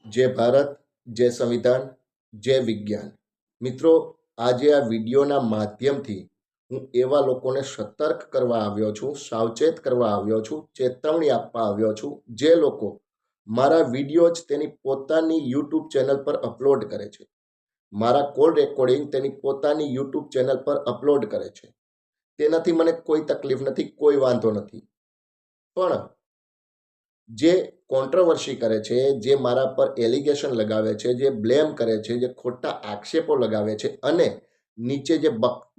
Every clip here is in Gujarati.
जय भारत, जय संविधान, जय विज्ञान। मित्रों, આજે આ વિડીયોના માધ્યમથી હું એવા લોકોને સતર્ક કરવા આવ્યો છું, સાવચેત કરવા આવ્યો છું, ચેતવણી આપવા આવ્યો છું જે લોકો મારા વિડીયો જ તેની પોતાની યુટ્યુબ ચેનલ પર અપલોડ કરે છે, મારા કોલ રેકોર્ડિંગ તેની પોતાની યુટ્યુબ ચેનલ પર અપલોડ કરે છે। તેનાથી મને કોઈ તકલીફ નથી, કોઈ વાંધો નથી, પણ જે કોન્ટ્રોવર્સી કરે છે, જે મારા પર એલિગેશન લગાવે છે, જે બ્લેમ કરે છે, જે ખોટા આક્ષેપો લગાવે છે અને નીચે જે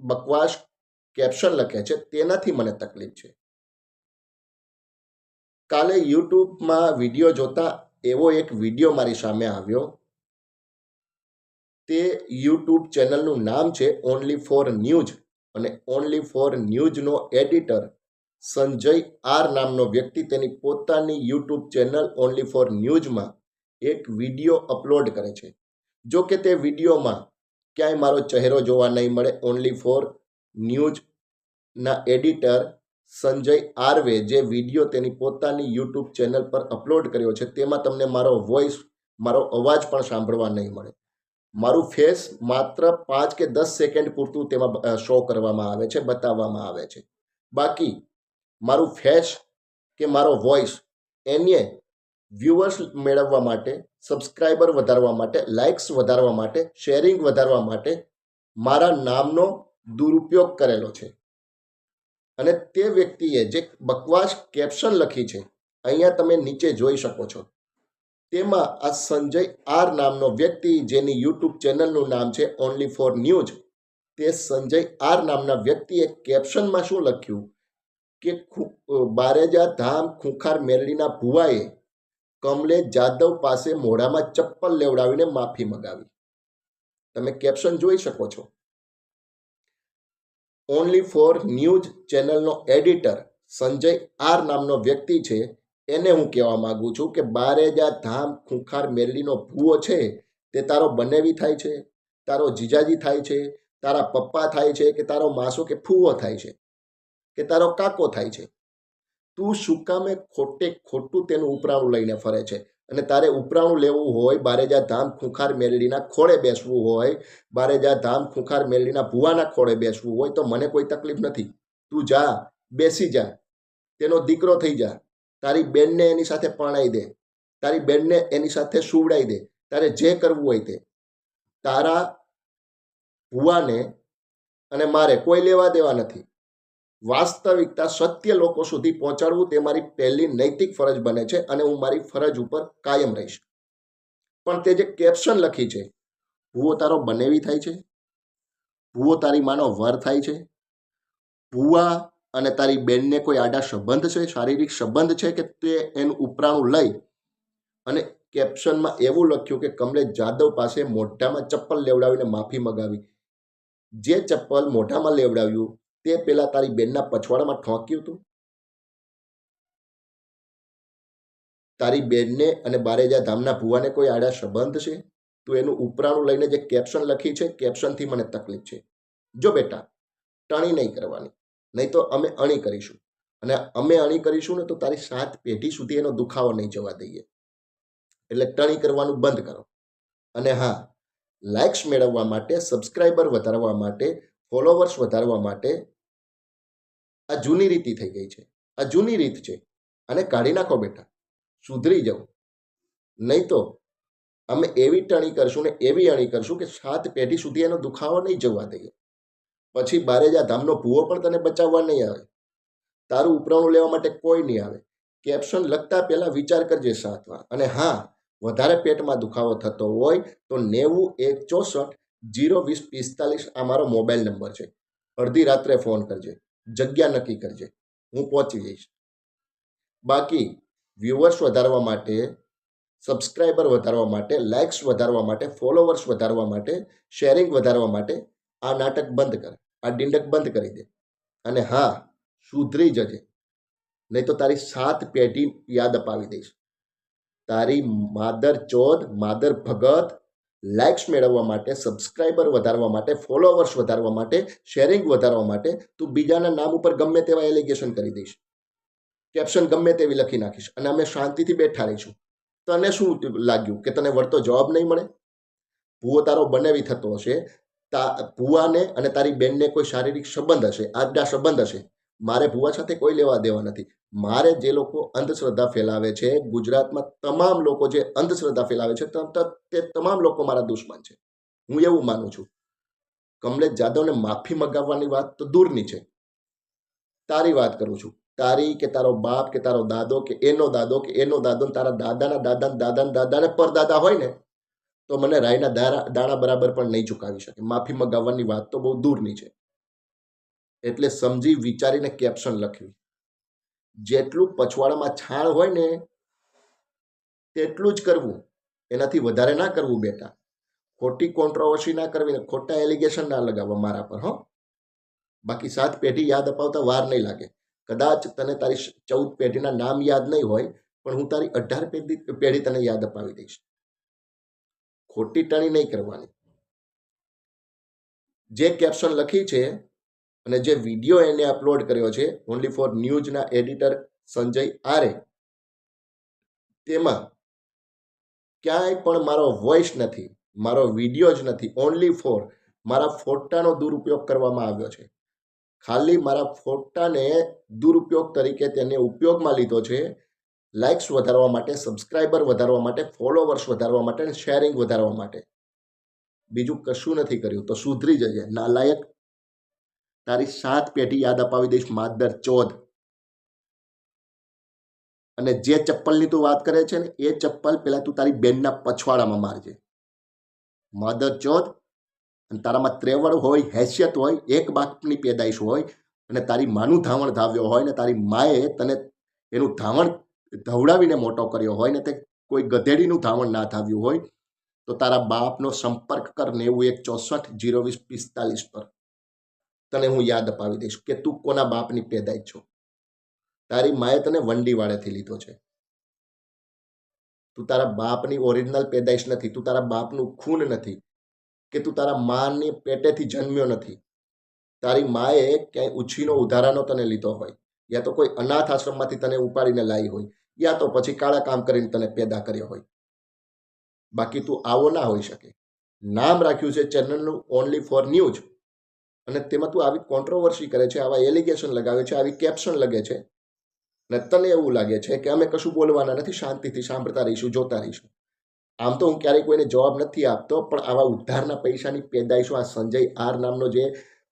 બકવાસ કેપ્શન લખે છે, તેનાથી મને તકલીફ છે। કાલે યુટ્યુબમાં વિડીયો જોતા એવો એક વિડીયો મારી સામે આવ્યો। તે યુટ્યુબ ચેનલનું નામ છે ઓનલી ફોર ન્યૂઝ અને ઓનલી ફોર ન્યૂઝનો એડિટર સંજય આર નામનો વ્યક્તિ તેની પોતાની યુટ્યુબ ચેનલ ઓનલી ફોર ન્યૂઝમાં એક વિડીયો અપલોડ કરે છે। જો કે તે વિડીયોમાં ક્યાંય મારો ચહેરો જોવા નહીં મળે। ઓનલી ફોર ન્યૂઝના એડિટર સંજય આરવે જે વિડીયો તેની પોતાની યુટ્યુબ ચેનલ પર અપલોડ કર્યો છે તેમાં તમને મારો વોઇસ, મારો અવાજ પણ સાંભળવા નહીં મળે। મારું ફેસ માત્ર 5 કે 10 સેકન્ડ પૂરતું તેમાં શો કરવામાં આવે છે, બતાવવામાં આવે છે। બાકી મારું ફેસ કે મારો વોઇસ એને વ્યુઅર્સ મેળવવા માટે, સબસ્ક્રાઈબર વધારવા માટે, લાઇક્સ વધારવા માટે, શેરિંગ વધારવા માટે મારા નામનો દુરુપયોગ કરેલો છે। અને તે વ્યક્તિએ જે બકવાસ કેપ્શન લખી છે, અહીંયા તમે નીચે જોઈ શકો છો, તેમાં આ સંજય આર નામનો વ્યક્તિ જેની યુટ્યુબ ચેનલનું નામ છે ઓનલી ફોર ન્યૂઝ, તે સંજય આર નામના વ્યક્તિએ કેપ્શનમાં શું લખ્યું કે બારેજા ધામ ખૂંખાર મેરડીના ભુવાએ કમલેશ જાદવ પાસે મોઢામાં ચપ્પલ લેવડાવીને માફી મગાવી। તમે કેપ્શન જોઈ શકો છો। ઓનલી ફોર ન્યૂઝ ચેનલનો એડિટર સંજય આર નામનો વ્યક્તિ છે, એને હું કહેવા માગું છું કે બારેજા ધામ ખૂંખાર મેરડીનો ભૂવો છે તે તારો બનેવી થાય છે, તારો જીજાજી થાય છે, તારા પપ્પા થાય છે, કે તારો માસો કે ફૂવો થાય છે, કે તારો કાકો થાય છે। તું શું કામે ખોટે ખોટું તેનું ઉપરાણું લઈને ફરે છે? અને તારે ઉપરાણું લેવું હોય, બારેજા ધામ ખૂંખાર મેરડીના ખોળે બેસવું હોય, બારેજા ધામ ખૂંખાર મેરડીના ભુવાના ખોળે બેસવું હોય તો મને કોઈ તકલીફ નથી। તું જા, બેસી જા, તેનો દીકરો થઈ જા, તારી બેનને એની સાથે પરણાઈ દે, તારી બેનને એની સાથે સુવડાઈ દે, તારે જે કરવું હોય તે। તારા ભુવાને અને મારે કોઈ લેવા દેવા નથી। વાસ્તવિકતા, સત્ય લોકો સુધી પહોંચાડવું તે મારી પહેલી નૈતિક ફરજ બને છે અને હું મારી ફરજ ઉપર કાયમ રહીશ। પણ તે જે કેપ્શન લખી છે, ભૂવો તારો બનેવી થાય છે, ભૂવો તારી માનો વર થાય છે, ભૂવા અને તારી બેનને કોઈ આડા સંબંધ છે, શારીરિક સંબંધ છે કે તે એનું ઉપરાણું લઈ અને કેપ્શનમાં એવું લખ્યું કે કમલેશ જાદવ પાસે મોઢામાં ચપ્પલ લેવડાવીને માફી મગાવી। જે ચપ્પલ મોઢામાં લેવડાવ્યું તે પેલા તારી બેનના પછવાડામાં ઠોક્યું હતું? તારી બેનને અને બારેજા ધામના ભુવાને કોઈ આડા સંબંધ છે? તો એનું ઉપરાણું લઈને જે કેપ્શન લખી છે, કેપ્શનથી મને તકલીફ છે। જો બેટા, ટણી નહીં કરવાની, નહીં તો અમે અણી કરીશું, અને અમે અણી કરીશું ને તો તારી 7 પેઢી સુધી એનો દુખાવો નહીં જવા દઈએ। એટલે ટણી કરવાનું બંધ કરો। અને હા, લાઇક્સ મેળવવા માટે, સબસ્ક્રાઈબર વધારવા માટે, ફોલોવર્સ વધારવા માટે આ જૂની રીતિ થઈ ગઈ છે, આ જૂની રીત છે, અને કાઢી નાખો બેટા, સુધરી જાઓ। નહીં તો અમે એવી ટણી કરશું ને એવી અણી કરશું કે 7 પેઢી સુધી એનો દુખાવો નહીં જવા દઈએ। પછી બારેજા ધામનો ભૂવો પણ તને બચાવવા નહીં આવે, તારું ઉપરાણું લેવા માટે કોઈ નહીં આવે। કેપ્શન લખતા પહેલા વિચાર કરજે 7 વાર। અને હા, વધારે પેટમાં દુખાવો થતો હોય તો 91 64 020 45 આ મારો મોબાઈલ નંબર છે। અડધી રાત્રે ફોન કરજે, જગ્યા નક્કી કરજે, હું પહોંચી જઈશ। બાકી વ્યુઅર્સ વધારવા માટે, સબસ્ક્રાઈબર વધારવા માટે, લાઇક્સ વધારવા માટે, ફોલોવર્સ વધારવા માટે, શેરિંગ વધારવા માટે આ નાટક બંધ કર, આ ડિંડક બંધ કરી દે। અને હા, સુધરી જજે, નહીં તો તારી 7 પેઢી યાદ અપાવી દઈશ। તારી માદર ચોદ, માદર ભગત લાઇક્સ મેળવવા માટે, સબસ્ક્રાઈબર વધારવા માટે, ફોલોવર્સ વધારવા માટે, શેરિંગ વધારવા માટે તું બીજાના નામ ઉપર ગમે તેવા એલિગેશન કરી દઈશ, કેપ્શન ગમે તેવી લખી નાખીશ, અને અમે શાંતિથી બેઠા રહીશું। તને શું લાગ્યું કે તને વળતો જવાબ નહીં મળે? ભૂવો તારો બનાવી થતો હશે, ભૂવાને અને તારી બેનને કોઈ શારીરિક સંબંધ હશે, આજના સંબંધ હશે. મારે ભૂવા સાથે કોઈ લેવા દેવા નથી. મારે જે લોકો અંધશ્રદ્ધા ફેલાવે છે, ગુજરાતમાં તમામ લોકો જે અંધશ્રદ્ધા ફેલાવે છે, તે તમામ લોકો મારા દુશ્મન છે. હું એવું માનું છું. કમલેશ જાદવને માફી મગાવવાની વાત તો દૂરની છે. તારી વાત કરું છું. તારી કે તારો બાપ કે તારો દાદો કે એનો દાદો કે એનો દાદો તારા દાદાના દાદાના દાદાને પરદાદા હોય ને, તો મને રાયના દાણા બરાબર પણ નહીં ચૂકાવી શકે. માફી મગાવવાની વાત તો બહુ દૂરની છે. એટલે સમજી વિચારીને કેપ્શન લખ્યું. જેટલું પછવાડામાં છાણ હોય ને તેટલું જ કરવું, એનાથી વધારે ના કરવું બેટા. ખોટી કોન્ટ્રોવર્સી ના કરવી ને ખોટા એલિગેશન ના લગાવવા મારા પર. બાકી 7 પેઢી યાદ અપાવતા વાર નહીં લાગે. કદાચ તને તારી 14 પેઢીના નામ યાદ નહીં હોય, પણ હું તારી 18 પેઢી તને યાદ અપાવી દઈશ. ખોટી ટણી નહીં કરવાની. જે કેપ્શન લખી છે અને જે વિડીયો એને અપલોડ કર્યો છે ઓનલી ફોર ન્યૂઝના એડિટર સંજય આરે, તેમાં ક્યાંય પણ મારો વોઇસ નથી, મારો વિડીયો જ નથી. ઓનલી ફોર મારા ફોટાનો દુરુપયોગ કરવામાં આવ્યો છે. ખાલી મારા ફોટાને દુરુપયોગ તરીકે તેને ઉપયોગમાં લીધો છે, લાઇક્સ વધારવા માટે, સબસ્ક્રાઈબર વધારવા માટે, ફોલોવર્સ વધારવા માટે અને શેરિંગ વધારવા માટે. બીજું કશું નથી કર્યું. તો સુધરી જજે નાલાયક. તારી 7 પેઢી યાદ અપાવી દઈશ માદર ચોદ. અને જે ચપ્પલની તું વાત કરે છે ને એ ચપ્પલ પેલા તું તારી બેનના પછવાડામાં મારજે માદર ચોદ. અને તારામાં ત્રેવડ હોય, હેસિયત હોય, એક બાપની પેદાઈશ હોય અને તારી માનું ધાવણ ધાવ્યો હોય ને તારી માએ તને એનું ધાવણ ધવડાવીને મોટો કર્યો હોય ને તે કોઈ ગધેડીનું ધાવણ ના ધાવ્યું હોય, તો તારા બાપનો સંપર્ક કર 9164 02045 પર. તને હું યાદ અપાવી દઈશ કે તું કોના બાપની પેદાઈ છો. તારી માએ તને વંડીવાળેથી લીધો છે. તું તારા બાપની ઓરિજિનલ પેદાઈશ નથી. તું તારા બાપનું ખૂન નથી કે તું તારા માની પેટેથી જન્મ્યો નથી. તારી માએ ક્યાંય ઉછીનો ઉધારાનો તને લીધો હોય, યા તો કોઈ અનાથ આશ્રમમાંથી તને ઉપાડીને લાવી હોય, યા તો પછી કાળા કામ કરીને તને પેદા કર્યો હોય. બાકી તું આવો ના હોઈ શકે. નામ રાખ્યું છે ચેનલનું ઓનલી ફોર ન્યૂઝ, અને તેમાં તું આવી કોન્ટ્રોવર્સી કરે છે, આવા એલિગેશન લગાવે છે, આવી કેપ્શન લગે છે, અને તને એવું લાગે છે કે અમે કશું બોલવાના નથી, શાંતિથી સાંભળતા રહીશું, જોતા રહીશું. આમ તો હું ક્યારેય કોઈને જવાબ નથી આપતો, પણ આવા ઉદ્ધારના પૈસાની પેદાઈશો, આ સંજય આર નામનો જે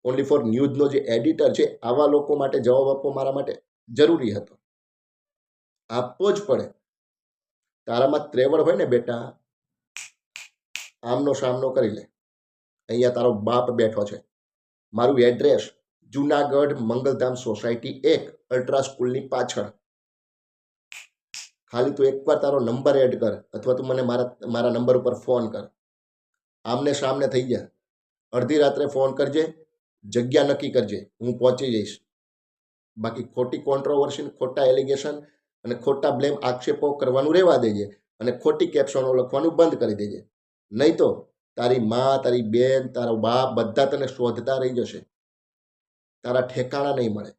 ઓનલી ફોર ન્યૂઝનો જે એડિટર છે, આવા લોકો માટે જવાબ આપવો મારા માટે જરૂરી હતો. આપવો જ પડે. તારામાં ત્રેવડ હોય ને બેટા, આમનો સામનો કરી લે. અહીંયા તારો બાપ બેઠો છે. મારું એડ્રેસ જુનાગઢ મંગલધામ સોસાયટી 1 અલ્ટ્રા સ્કૂલની પાછળ. ખાલી તું એકવાર તારો નંબર એડ કર, અથવા તું મને મારા નંબર ઉપર ફોન કર. આમને સામને થઈ ગયા. અડધી રાત્રે ફોન કરજે, જગ્યા નક્કી કરજે, હું પહોંચી જઈશ. બાકી ખોટી કોન્ટ્રોવર્સી, ખોટા એલિગેશન અને ખોટા બ્લેમ આક્ષેપો કરવાનું રહેવા દેજે, અને ખોટી કેપ્શનો લખવાનું બંધ કરી દેજે. નહીં તો તારી મા, તારી બેન, તારો બાપ બધા તને શોધતા રહી જશે. તારા ઠેકાણા નહીં મળે.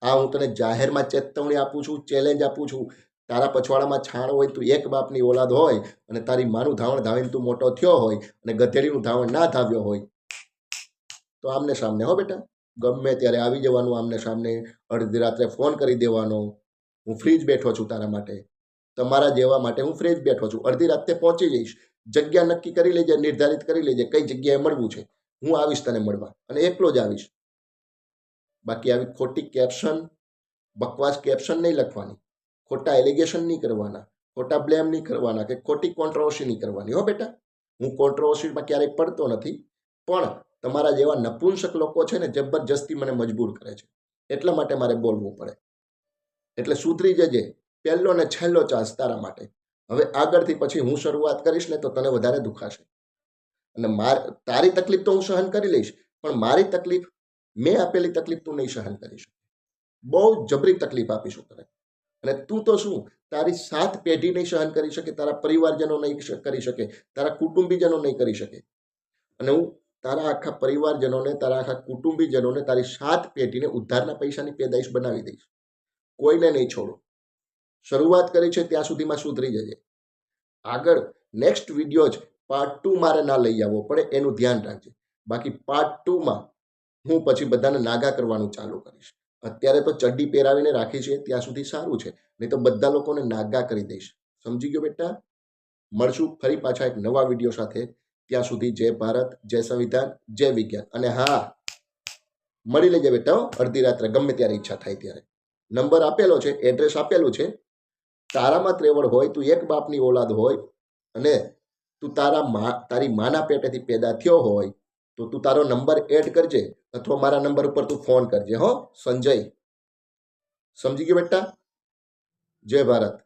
આ હું તને જાહેરમાં ચેતવણી આપું છું, ચેલેન્જ આપું છું. તારા પછવાડામાં છાણ હોય, તું એક બાપની ઓલાદ હોય અને તારી માનું ધાવણ ધાવીને તું મોટો થયો હોય અને ગધેડીનું ધાવણ ના ધાવ્યો હોય, તો આમને સામને હો બેટા, ગમે ત્યારે આવી જવાનું આમને સામને. અડધી રાત્રે ફોન કરી દેવાનો. હું ફ્રી જ બેઠો છું તારા માટે, તમારા જેવા માટે હું ફ્રી જ બેઠો છું. અડધી રાત્રે પહોંચી જઈશ. જગ્યા નક્કી કરી લેજે, નિર્ધારિત કરી લેજે કઈ જગ્યાએ મળવું છે. હું આવીશ તને મળવા, અને એકલો જ આવીશ. બાકી આવી ખોટી કેપ્શન, બકવાસ કેપ્શન નહીં લખવાની, ખોટા એલિગેશન નહીં કરવાના, ખોટા બ્લેમ નહીં કરવાના, કે ખોટી કોન્ટ્રોવર્સી નહીં કરવાની હો બેટા. હું કોન્ટ્રોવર્સીમાં ક્યારેય પડતો નથી, પણ તમારા જેવા નપુંસક લોકો છે ને, જબરજસ્તી મને મજબૂર કરે છે, એટલા માટે મારે બોલવું પડે. એટલે સુધરી જજે. પહેલો ને છેલ્લો ચાન્સ તારા માટે. હવે આગળથી પછી હું શરૂઆત કરીશ ને તો તને વધારે દુખાશે. અને તારી તકલીફ તો હું સહન કરી લઈશ, પણ મારી તકલીફ, મેં આપેલી તકલીફ તું નહીં સહન કરી શકે. બહુ જબરી તકલીફ આપીશું તને. અને તું તો શું, તારી 7 પેઢી નહીં સહન કરી શકે, તારા પરિવારજનો નહીં કરી શકે, તારા કુટુંબીજનો નહીં કરી શકે. અને હું તારા આખા પરિવારજનોને, તારા આખા કુટુંબીજનોને, તારી 7 પેઢીને ઉદ્ધારના પૈસાની પેદાઈશ બનાવી દઈશ. કોઈને નહીં છોડું. શરૂઆત કરી છે ત્યાં સુધીમાં સુધરી જજે. આગળ નેક્સ્ટ વિડીયો જ પાર્ટ 2 મારે ના લઈ આવવો પડે એનું ધ્યાન રાખજે. બાકી પાર્ટ 2માં હું પછી બધાને નાગા કરવાનું ચાલુ કરીશ. અત્યારે તો ચડ્ડી પહેરાવીને રાખી છે ત્યાં સુધી સારું છે, નહીં તો બધા લોકોને નાગા કરી દઈશ. સમજી ગયો બેટા? મળશું ફરી પાછા એક નવા વિડીયો સાથે. ત્યાં સુધી જય ભારત, જય સંવિધાન, જય વિજ્ઞાન. અને હા, મળી લેજે બેટા અડધી રાત્રે ગમે ત્યારે ઈચ્છા થાય ત્યારે. નંબર આપેલો છે, એડ્રેસ આપેલું છે. તારામાં ત્રેવડ હોય, તું એક બાપની ઓલાદ હોય અને તું તારી માના પેટેથી પેદા થયો હોય તો તું તારો નંબર એડ કરજે અથવા મારા નંબર ઉપર તું ફોન કરજે. હો સંજય, સમજી ગયો બેટા? જય ભારત.